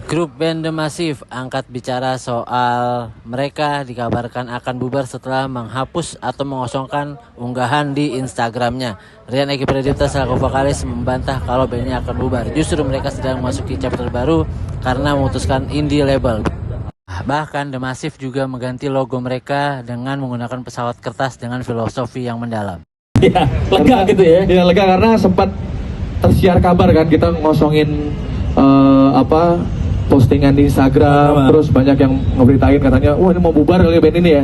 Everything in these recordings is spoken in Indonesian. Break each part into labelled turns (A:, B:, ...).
A: Grup band The Massive angkat bicara soal mereka dikabarkan akan bubar setelah menghapus atau mengosongkan unggahan di Instagramnya. Rian Eki Pradipta selaku vokalis membantah kalau bandnya akan bubar. Justru mereka sedang memasuki chapter baru karena memutuskan indie label. Bahkan The Massive juga mengganti logo mereka dengan menggunakan pesawat kertas dengan filosofi yang mendalam.
B: Ya, lega gitu ya.
C: Ya lega karena sempat tersiar kabar kan kita ngosongin postingan di Instagram, terus banyak yang ngeberitain katanya, wah ini mau bubar kali band ini ya.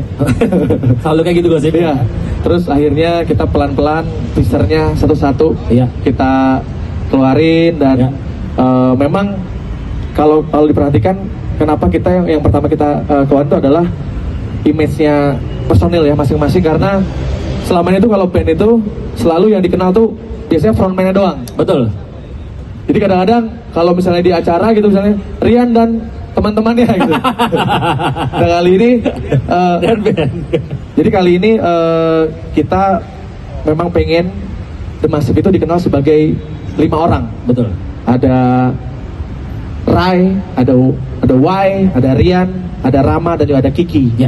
B: Selalu kayak gitu gosip.
C: Iya. Terus akhirnya kita pelan-pelan teasernya satu-satu kita keluarin dan memang kalau diperhatikan kenapa kita yang pertama kita keluarin itu adalah image-nya personil ya masing-masing, karena selama ini tuh kalau band itu selalu yang dikenal tuh biasanya frontman-nya doang.
B: Betul.
C: Jadi kadang-kadang kalau misalnya di acara gitu misalnya Rian dan teman-temannya gitu. Nah kali ini jadi kali ini kita memang pengen The Massive itu dikenal sebagai 5 orang.
B: Betul.
C: Ada Rai, ada Y, ada Rian, ada Rama dan juga ada Kiki.
B: Ya.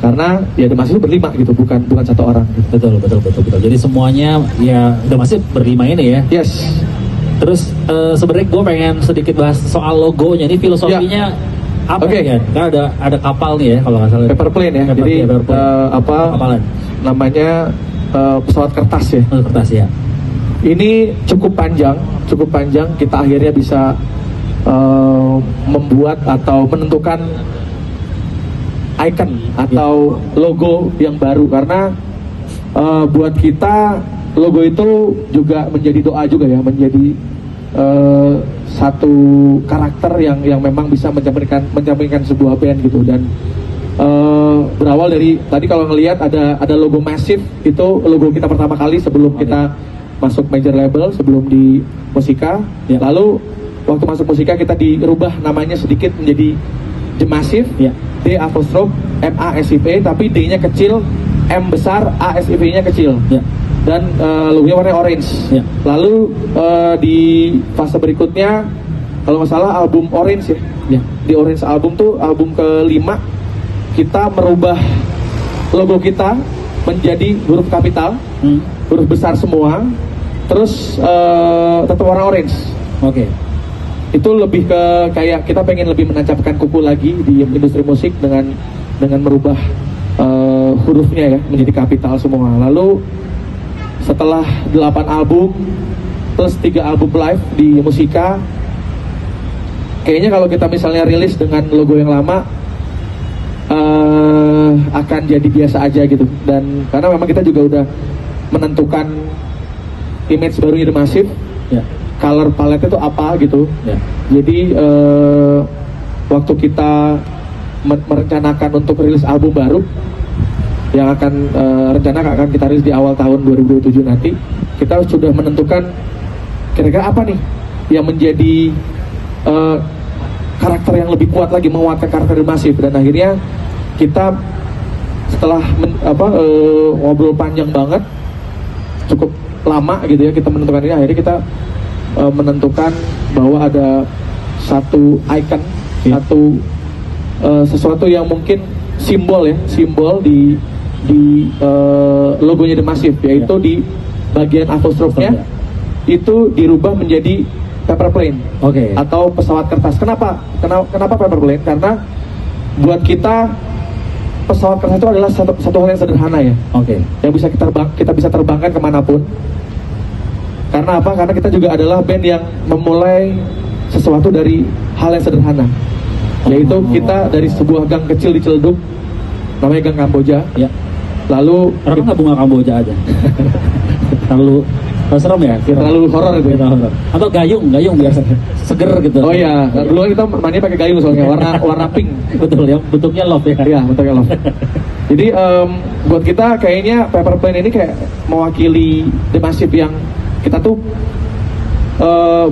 C: Karena ya The Massive berlima gitu, bukan satu orang gitu.
B: Betul. Jadi semuanya ya The Massive berlima ini ya.
C: Yes.
B: Terus sebenarnya gue pengen sedikit bahas soal logonya. Ini filosofinya apa ya? Kan ada kapal nih ya kalau nggak salah.
C: Paper plane ya. Jadi
B: kapalan.
C: Namanya pesawat kertas ya.
B: Kertas ya.
C: Ini cukup panjang. Kita akhirnya bisa membuat atau menentukan icon atau logo yang baru, karena buat kita logo itu juga menjadi doa juga ya, menjadi satu karakter yang memang bisa mencerminkan sebuah band gitu. Dan berawal dari tadi kalau ngelihat ada logo Massive, itu logo kita pertama kali sebelum kita masuk major label, sebelum di Musika. Lalu waktu masuk Musika kita dirubah namanya sedikit menjadi The Massive, D apostrophe M A S I V, tapi D-nya kecil, M besar, A S I V-nya kecil. Dan logonya warna orange. Lalu di fase berikutnya kalau nggak salah album Orange ya. Di Orange album tuh album kelima, kita merubah logo kita menjadi huruf kapital, huruf besar semua, terus tetap warna orange. Itu lebih ke kayak kita pengen lebih menancapkan kuku lagi di industri musik dengan merubah hurufnya ya menjadi kapital semua. Lalu setelah 8 album plus 3 album live di Musika, kayaknya kalau kita misalnya rilis dengan logo yang lama akan jadi biasa aja gitu. Dan karena memang kita juga udah menentukan image barunya The Massive, color palette itu apa gitu. Jadi waktu kita merencanakan untuk rilis album baru yang rencana akan kita rilis di awal tahun 2027 nanti, kita sudah menentukan kira-kira apa nih yang menjadi karakter yang lebih kuat lagi, menguatkan karakter The Massive. Dan akhirnya kita setelah ngobrol panjang banget, cukup lama gitu ya kita menentukan ini, akhirnya kita menentukan bahwa ada satu icon, sesuatu yang mungkin simbol di logonya The Massive, yaitu di bagian apostrofnya itu dirubah menjadi paper plane atau pesawat kertas. Kenapa paper plane? Karena buat kita pesawat kertas itu adalah satu hal yang sederhana ya, yang bisa kita bisa terbangkan kemanapun. Karena apa? Karena kita juga adalah band yang memulai sesuatu dari hal yang sederhana, yaitu kita dari sebuah gang kecil di Ciledug namanya Gang Kamboja. Lalu
B: kenapa nggak bunga Kamboja aja? terlalu serem ya?
C: Terlalu horor itu.
B: Atau gayung biasa seger gitu.
C: Oh iya, dulu kita mainnya pakai gayung soalnya warna pink.
B: Betul ya, bentuknya love ya.
C: Iya, bentuknya love. Jadi buat kita kayaknya paper plane ini kayak mewakili The Massive yang kita tuh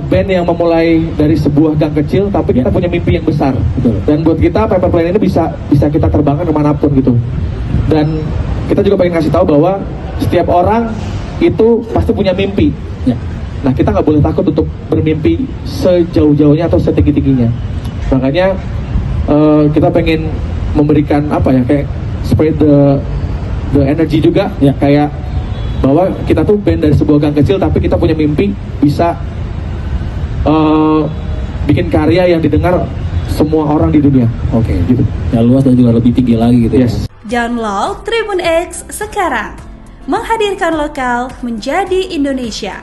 C: band yang memulai dari sebuah gang kecil, tapi kita punya mimpi yang besar. Dan buat kita paper plane ini bisa kita terbangkan kemanapun gitu. Dan kita juga pengen kasih tahu bahwa setiap orang itu pasti punya mimpi. Nah kita nggak boleh takut untuk bermimpi sejauh-jauhnya atau setinggi-tingginya. Makanya kita pengen memberikan apa ya, kayak spread the energy juga,
B: Ya.
C: kayak bahwa kita tuh band dari sebuah gang kecil tapi kita punya mimpi bisa bikin karya yang didengar semua orang di dunia.
B: Oke.
C: Gitu.
B: Ya luas dan juga lebih tinggi lagi gitu.
C: Yes.
D: Download Tribun X sekarang. Menghadirkan lokal menjadi Indonesia.